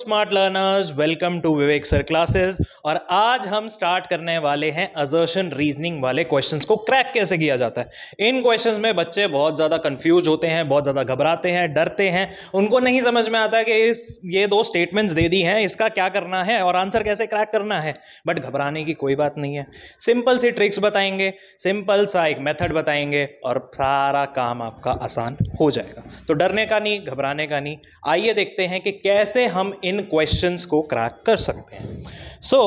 Smart learners, welcome to Vivek sir classes. और आज हम स्टार्ट करने वाले हैं असर्शन रीजनिंग वाले क्वेश्चंस को क्रैक कैसे किया जाता है। इन क्वेश्चंस में बच्चे बहुत ज़्यादा कंफ्यूज होते हैं, बहुत ज़्यादा घबराते हैं, डरते हैं, उनको नहीं समझ में आता कि ये दो स्टेटमेंट्स दे दी हैं, इसका क्या करना है और आंसर कैसे क्रैक करना है। बट घबराने की कोई बात नहीं है, सिंपल सी ट्रिक्स बताएंगे, सिंपल सा एक मेथड बताएंगे और सारा काम आपका आसान हो जाएगा। तो डरने का नहीं, घबराने का नहीं। आइए देखते हैं कि कैसे हम इन क्वेश्चंस को क्रैक कर सकते हैं। सो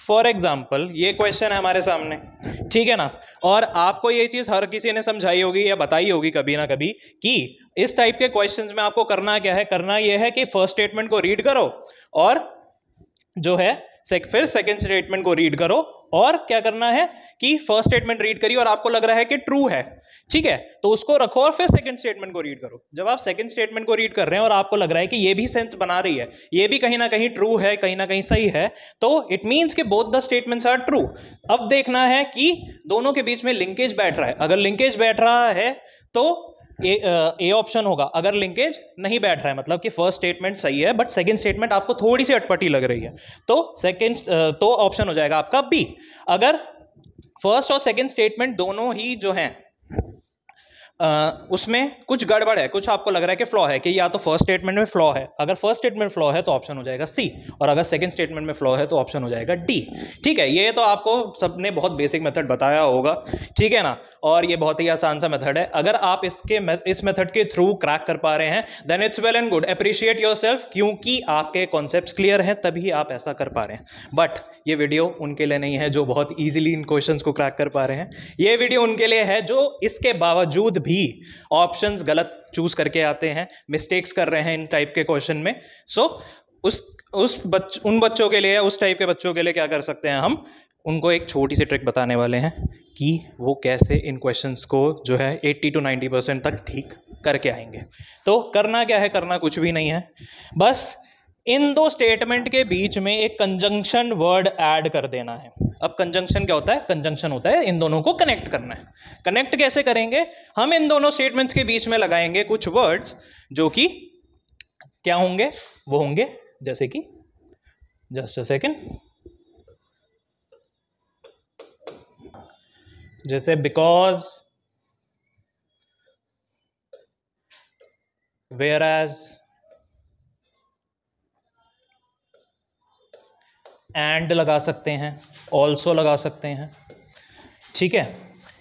फॉर एग्जाम्पल ये क्वेश्चन है हमारे सामने, ठीक है ना। और आपको ये चीज़ हर किसी ने समझाई होगी या बताई होगी कभी ना कभी कि इस टाइप के क्वेश्चंस में आपको करना क्या है। करना यह है कि फर्स्ट स्टेटमेंट को रीड करो और जो है फिर सेकंड स्टेटमेंट को रीड करो, और क्या करना है कि फर्स्ट स्टेटमेंट रीड करिए और आपको लग रहा है कि ट्रू है, ठीक है, तो उसको रखो और फिर सेकंड स्टेटमेंट को रीड करो। जब आप सेकंड स्टेटमेंट को रीड कर रहे हैं और आपको लग रहा है कि ये भी सेंस बना रही है, ये भी कहीं ना कहीं ट्रू है, कहीं ना कहीं सही है, तो इट मीन्स कि both the statements are true. अब देखना है कि दोनों के बीच में लिंकेज बैठ रहा है। अगर लिंकेज बैठ रहा है तो ए ऑप्शन होगा। अगर लिंकेज नहीं बैठ रहा है, मतलब कि फर्स्ट स्टेटमेंट सही है बट सेकंड स्टेटमेंट आपको थोड़ी सी अटपटी लग रही है, तो ऑप्शन हो जाएगा आपका बी। अगर फर्स्ट और सेकंड स्टेटमेंट दोनों ही जो हैं उसमें कुछ गड़बड़ है, कुछ आपको लग रहा है कि फ्लॉ है, कि या तो फर्स्ट स्टेटमेंट में फ्लॉ है, अगर फर्स्ट स्टेटमेंट फ्लॉ है तो ऑप्शन हो जाएगा सी, और अगर सेकंड स्टेटमेंट में फ्लॉ है तो ऑप्शन हो जाएगा डी। ठीक है, ये तो आपको सबने बहुत बेसिक मेथड बताया होगा, ठीक है ना, और ये बहुत ही आसान सा मेथड है। अगर आप इस मेथड के थ्रू क्रैक कर पा रहे हैं then it's well and good, appreciate yourself, क्योंकि आपके कॉन्सेप्ट्स क्लियर हैं तभी आप ऐसा कर पा रहे हैं। बट ये वीडियो उनके लिए नहीं है जो बहुत ईजिली इन क्वेश्चंस को क्रैक कर पा रहे हैं, ये वीडियो उनके लिए है जो इसके बावजूद भी ऑप्शंस गलत चूज करके आते हैं, मिस्टेक्स कर रहे हैं इन टाइप के क्वेश्चन में। सो उन बच्चों के लिए, उस टाइप के बच्चों के लिए क्या कर सकते हैं, हम उनको एक छोटी सी ट्रिक बताने वाले हैं कि वो कैसे इन क्वेश्चंस को जो है 80 to 90% तक ठीक करके आएंगे। तो करना क्या है, करना कुछ भी नहीं है, बस इन दो स्टेटमेंट के बीच में एक कंजंक्शन वर्ड ऐड कर देना है। अब कंजंक्शन क्या होता है? कंजंक्शन होता है इन दोनों को कनेक्ट करना है। कनेक्ट कैसे करेंगे? हम इन दोनों स्टेटमेंट्स के बीच में लगाएंगे कुछ वर्ड्स जो कि क्या होंगे, वो होंगे जैसे कि, जस्ट अ सेकेंड, जैसे बिकॉज, वेयरएज, एंड लगा सकते हैं, ऑल्सो लगा सकते हैं, ठीक है,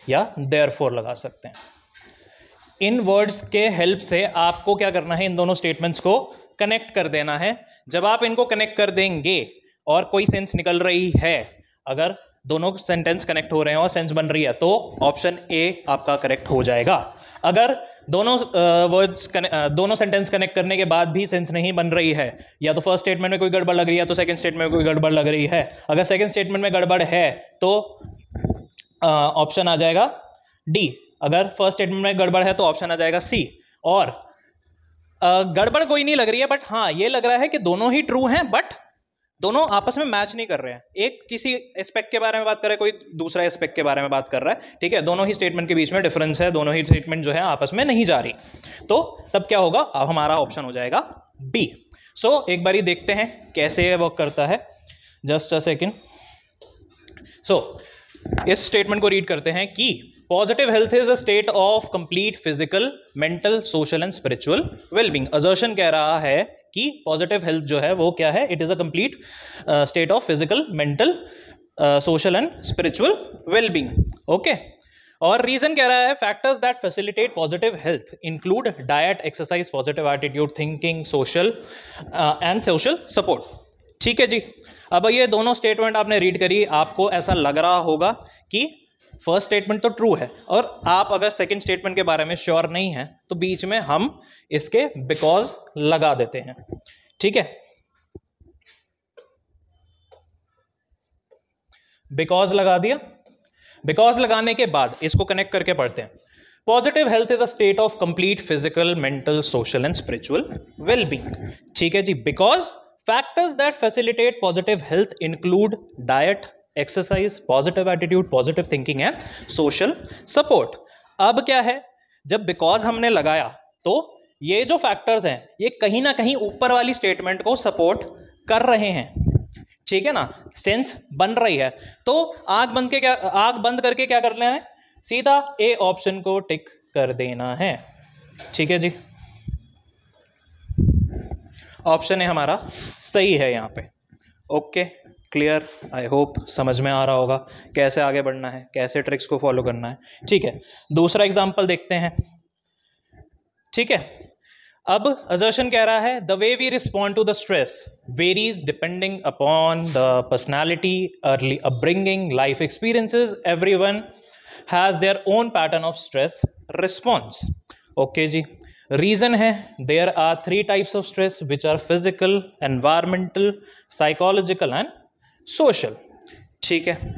या देयरफॉर लगा सकते हैं। इन वर्ड्स के हेल्प से आपको क्या करना है, इन दोनों स्टेटमेंट्स को कनेक्ट कर देना है। जब आप इनको कनेक्ट कर देंगे और कोई सेंस निकल रही है, अगर दोनों सेंटेंस कनेक्ट हो रहे हैं और सेंस बन रही है, तो ऑप्शन ए आपका करेक्ट हो जाएगा। अगर दोनों सेंटेंस कनेक्ट करने के बाद भी सेंस नहीं बन रही है, या तो फर्स्ट स्टेटमेंट में कोई गड़बड़ लग रही है तो सेकंड स्टेटमेंट में कोई गड़बड़ लग रही है, अगर सेकंड स्टेटमेंट में गड़बड़ है तो ऑप्शन आ जाएगा डी, अगर फर्स्ट स्टेटमेंट में गड़बड़ है तो ऑप्शन आ जाएगा सी। और गड़बड़ कोई नहीं लग रही है, बट हाँ ये लग रहा है कि दोनों ही ट्रू हैं बट दोनों आपस में मैच नहीं कर रहे हैं। एक किसी एस्पेक्ट के बारे में बात कर रहा है, कोई दूसरा एस्पेक्ट के बारे में बात कर रहा है, ठीक है, दोनों ही स्टेटमेंट के बीच में डिफरेंस है, दोनों ही स्टेटमेंट जो है आपस में नहीं जा रही, तो तब क्या होगा, अब हमारा ऑप्शन हो जाएगा बी। सो एक बारी देखते हैं कैसे ये वर्क करता है, जस्ट अ सेकेंड। सो इस स्टेटमेंट को रीड करते हैं कि positive health is a state of complete physical, mental, social and spiritual wellbeing. Assertion कह रहा है कि पॉजिटिव हेल्थ जो है वो क्या है, it is a complete state of physical, mental, social and spiritual wellbeing. Okay, और रीजन कह रहा है factors that facilitate positive health include diet, exercise, positive attitude, thinking, social and social support. ठीक है जी, अब ये दोनों स्टेटमेंट आपने रीड करी, आपको ऐसा लग रहा होगा कि फर्स्ट स्टेटमेंट तो ट्रू है, और आप अगर सेकंड स्टेटमेंट के बारे में श्योर नहीं है तो बीच में हम इसके बिकॉज लगा देते हैं, ठीक है। बिकॉज लगा दिया, बिकॉज लगाने के बाद इसको कनेक्ट करके पढ़ते हैं। Positive health is a state of complete physical, mental, social and spiritual wellbeing. ठीक है जी, because factors that facilitate positive health include diet, exercise, positive attitude, positive thinking and social support. अब क्या है, जब बिकॉज हमने लगाया तो ये जो फैक्टर्स हैं ये कहीं ना कहीं ऊपर वाली स्टेटमेंट को सपोर्ट कर रहे हैं, ठीक है ना, सेंस बन रही है। तो आंख बंद करके क्या करना है, सीधा ए ऑप्शन को टिक कर देना है, ठीक है जी। ऑप्शन है हमारा सही है यहाँ पे। ओके, क्लियर, आई होप समझ में आ रहा होगा कैसे आगे बढ़ना है, कैसे ट्रिक्स को फॉलो करना है, ठीक है। दूसरा एग्जांपल देखते हैं, ठीक है। अब असर्शन कह रहा है the way we respond to the stress varies depending upon the personality, early upbringing, life experiences, everyone has their own pattern of stress response. Okay जी, रीजन है there are 3 types of stress which are physical, environmental, psychological and social, ठीक है।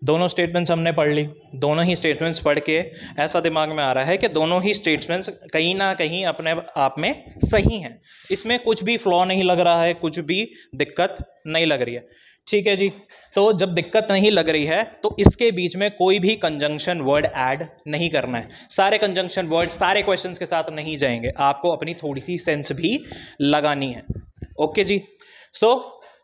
दोनों statements हमने पढ़ ली। दोनों ही statements पढ़ के ऐसा दिमाग में आ रहा है कि दोनों ही स्टेटमेंट्स कहीं ना कहीं अपने आप में सही हैं, इसमें कुछ भी फ्लॉ नहीं लग रहा है, कुछ भी दिक्कत नहीं लग रही है, ठीक है जी। तो जब दिक्कत नहीं लग रही है तो इसके बीच में कोई भी कंजंक्शन वर्ड ऐड नहीं करना है। सारे कंजंक्शन वर्ड सारे क्वेश्चंस के साथ नहीं जाएंगे, आपको अपनी थोड़ी सी सेंस भी लगानी है। ओके जी, सो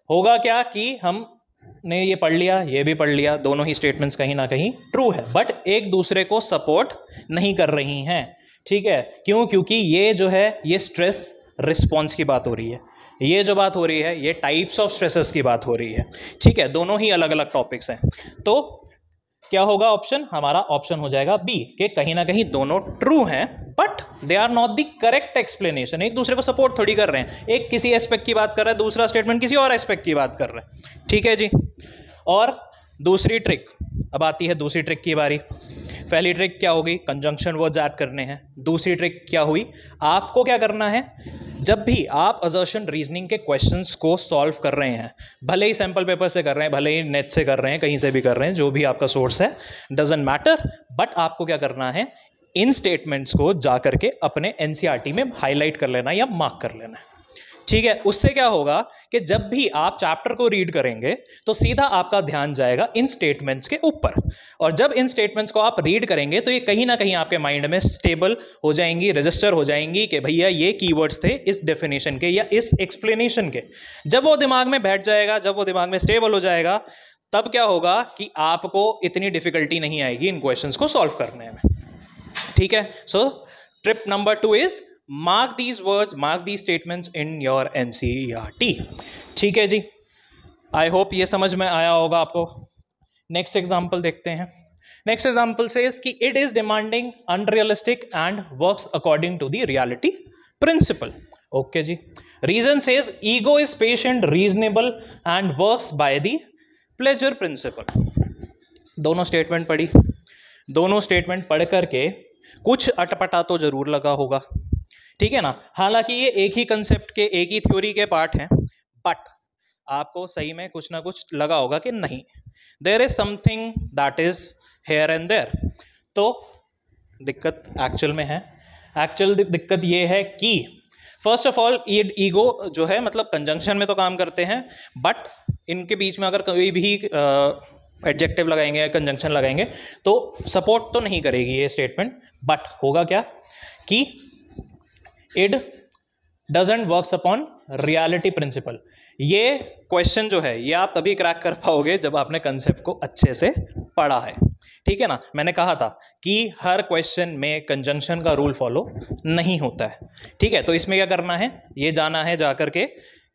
होगा क्या कि हमने ये पढ़ लिया, ये भी पढ़ लिया, दोनों ही स्टेटमेंट्स कहीं ना कहीं ट्रू है, बट एक दूसरे को सपोर्ट नहीं कर रही हैं, ठीक है। क्यों? क्योंकि ये जो है ये स्ट्रेस रिस्पॉन्स की बात हो रही है, ये जो बात हो रही है ये टाइप्स ऑफ स्ट्रेसेस की बात हो रही है, ठीक है। दोनों ही अलग अलग टॉपिक्स हैं। तो क्या होगा ऑप्शन, हमारा ऑप्शन हो जाएगा बी, कि कहीं ना कहीं दोनों ट्रू हैं but they are not the correct explanation. एक दूसरे को सपोर्ट थोड़ी कर रहे हैं, एक किसी एस्पेक्ट की बात कर रहा है, दूसरा स्टेटमेंट किसी और एस्पेक्ट की बात कर रहा है, ठीक है जी। और दूसरी ट्रिक, अब आती है दूसरी ट्रिक की बारी। पहली ट्रिक क्या होगी, कंजंक्शन वर्ड्स ऐड करने हैं। दूसरी ट्रिक क्या हुई, आपको क्या करना है, जब भी आप असर्शन रीजनिंग के क्वेश्चंस को सॉल्व कर रहे हैं, भले ही सैंपल पेपर से कर रहे हैं, भले ही नेट से कर रहे हैं, कहीं से भी कर रहे हैं, जो भी आपका सोर्स है, डजंट मैटर, बट आपको क्या करना है, इन स्टेटमेंट्स को जा करके अपने एनसीईआरटी में हाईलाइट कर लेना या मार्क कर लेना है, ठीक है। उससे क्या होगा कि जब भी आप चैप्टर को रीड करेंगे तो सीधा आपका ध्यान जाएगा इन स्टेटमेंट्स के ऊपर, और जब इन स्टेटमेंट्स को आप रीड करेंगे तो ये कहीं ना कहीं आपके माइंड में स्टेबल हो जाएंगी, रजिस्टर हो जाएंगी कि भैया ये कीवर्ड्स थे इस डेफिनेशन के या इस एक्सप्लेनेशन के। जब वो दिमाग में बैठ जाएगा, जब वो दिमाग में स्टेबल हो जाएगा, तब क्या होगा कि आपको इतनी डिफिकल्टी नहीं आएगी इन क्वेश्चंस को सॉल्व करने में, ठीक है। So trip number 2 is mark these words, mark these statements in your NCERT, ठीक है जी। आई होप ये समझ में आया होगा आपको। नेक्स्ट एग्जाम्पल देखते हैं। नेक्स्ट एग्जाम्पल सेज कि it is demanding, unrealistic and works according to the reality principle. Okay जी। Reason says ego is patient, reasonable and works by the pleasure principle. दोनों स्टेटमेंट पढ़ी, दोनों स्टेटमेंट पढ़ करके कुछ अटपटा तो जरूर लगा होगा, ठीक है ना। हालांकि ये एक ही कंसेप्ट के, एक ही थ्योरी के पार्ट हैं, बट आपको सही में कुछ ना कुछ लगा होगा कि नहीं, there is something that is here and there. तो दिक्कत एक्चुअल में है, एक्चुअल दिक्कत ये है कि फर्स्ट ऑफ ऑल ये ईगो जो है मतलब कंजंक्शन में तो काम करते हैं, बट इनके बीच में अगर कोई भी एडजेक्टिव लगाएंगे, कंजंक्शन लगाएंगे तो सपोर्ट तो नहीं करेगी ये स्टेटमेंट। बट होगा क्या कि it doesn't works upon reality principle. ये क्वेश्चन जो है ये आप तभी क्रैक कर पाओगे जब आपने कंसेप्ट को अच्छे से पढ़ा है, ठीक है ना। मैंने कहा था कि हर क्वेश्चन में कंजंक्शन का रूल फॉलो नहीं होता है, ठीक है। तो इसमें क्या करना है, ये जाना है जाकर के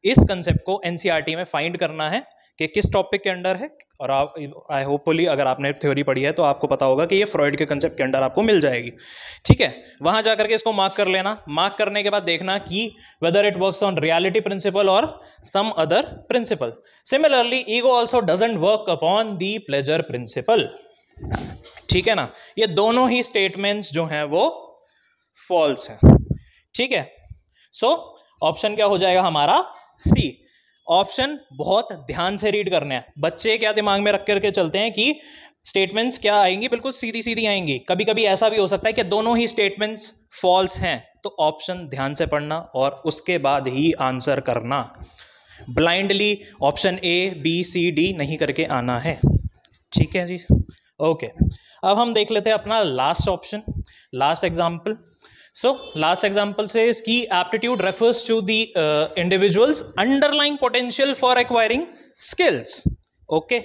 इस कंसेप्ट को एनसीईआरटी में फाइंड करना है कि किस टॉपिक के अंडर है। और आप आई होपफुली अगर आपने थ्योरी पढ़ी है तो आपको पता होगा कि ये फ्रॉइड के कंसेप्ट के अंडर आपको मिल जाएगी, ठीक है। वहां जाकर के इसको मार्क कर लेना। मार्क करने के बाद देखना कि whether it works on reality principle और some other principle. Similarly ego also doesn't work upon the pleasure principle, ठीक है ना। ये दोनों ही स्टेटमेंट्स जो हैं वो फॉल्स हैं, ठीक है। सो ऑप्शन क्या हो जाएगा हमारा, सी। ऑप्शन बहुत ध्यान से रीड करने हैं। बच्चे क्या दिमाग में रख करके चलते हैं कि स्टेटमेंट्स क्या आएंगी, बिल्कुल सीधी सीधी आएंगी। कभी कभी ऐसा भी हो सकता है कि दोनों ही स्टेटमेंट्स फॉल्स हैं, तो ऑप्शन ध्यान से पढ़ना और उसके बाद ही आंसर करना। Blindly option A B C D नहीं करके आना है, ठीक है जी। ओके, अब हम देख लेते हैं अपना last option, last example. So last example says कि aptitude refers to the individual's underlying potential for acquiring skills. Okay.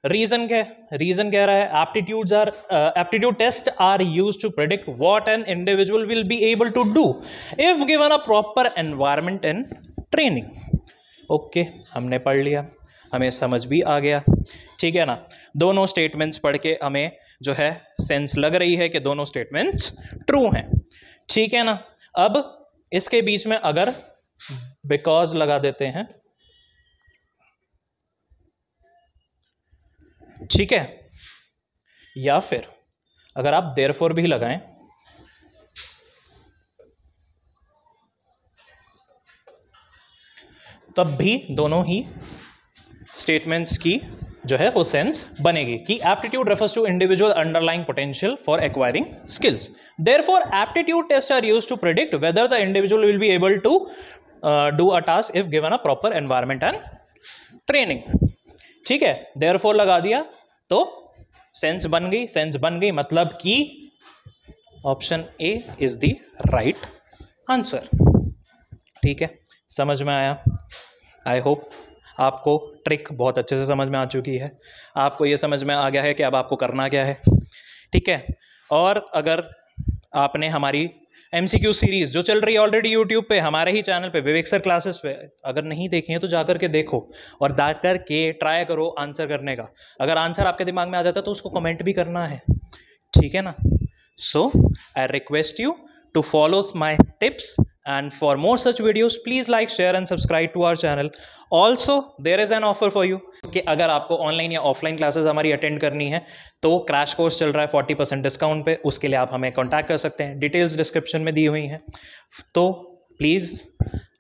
Reason क्या है? Reason कह रहा है aptitude tests are used to predict what an individual will be able to do if given a proper environment and training. Okay, हमने पढ़ लिया, हमें समझ भी आ गया, ठीक है ना। दोनों स्टेटमेंट्स पढ़ के हमें जो है सेंस लग रही है कि दोनों स्टेटमेंट्स ट्रू हैं, ठीक है ना। अब इसके बीच में अगर बिकॉज लगा देते हैं, ठीक है, या फिर अगर आप देयरफॉर भी लगाएं तब भी दोनों ही स्टेटमेंट्स की जो है वो सेंस बनेगी कि aptitude refers to individual underlying potential for acquiring skills, therefore aptitude test are used to predict whether the individual will be able to do a task if given a proper environment and training, ठीक है। Therefore लगा दिया तो sense बन गई, sense बन गई, मतलब कि option A is the right answer, ठीक है। समझ में आया? आई होप आपको ट्रिक बहुत अच्छे से समझ में आ चुकी है, आपको ये समझ में आ गया है कि अब आपको करना क्या है, ठीक है। और अगर आपने हमारी MCQ सीरीज़ जो चल रही है ऑलरेडी यूट्यूब पे, हमारे ही चैनल पे विवेक सर क्लासेस पे, अगर नहीं देखी है तो जाकर के देखो और जाकर के ट्राई करो आंसर करने का। अगर आंसर आपके दिमाग में आ जाता है तो उसको कमेंट भी करना है, ठीक है ना। So I request you to follow my tips, and for more such videos please like, share and subscribe to our channel. Also there is an offer for you कि अगर आपको ऑनलाइन या ऑफलाइन क्लासेस हमारी attend करनी है तो crash course चल रहा है 40% डिस्काउंट पे, उसके लिए आप हमें कांटेक्ट कर सकते हैं, डिटेल्स डिस्क्रिप्शन में दी हुई हैं। तो प्लीज़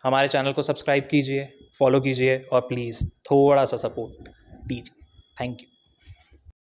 हमारे चैनल को सब्सक्राइब कीजिए, फॉलो कीजिए और प्लीज़ थोड़ा सा सपोर्ट दीजिए। Thank you.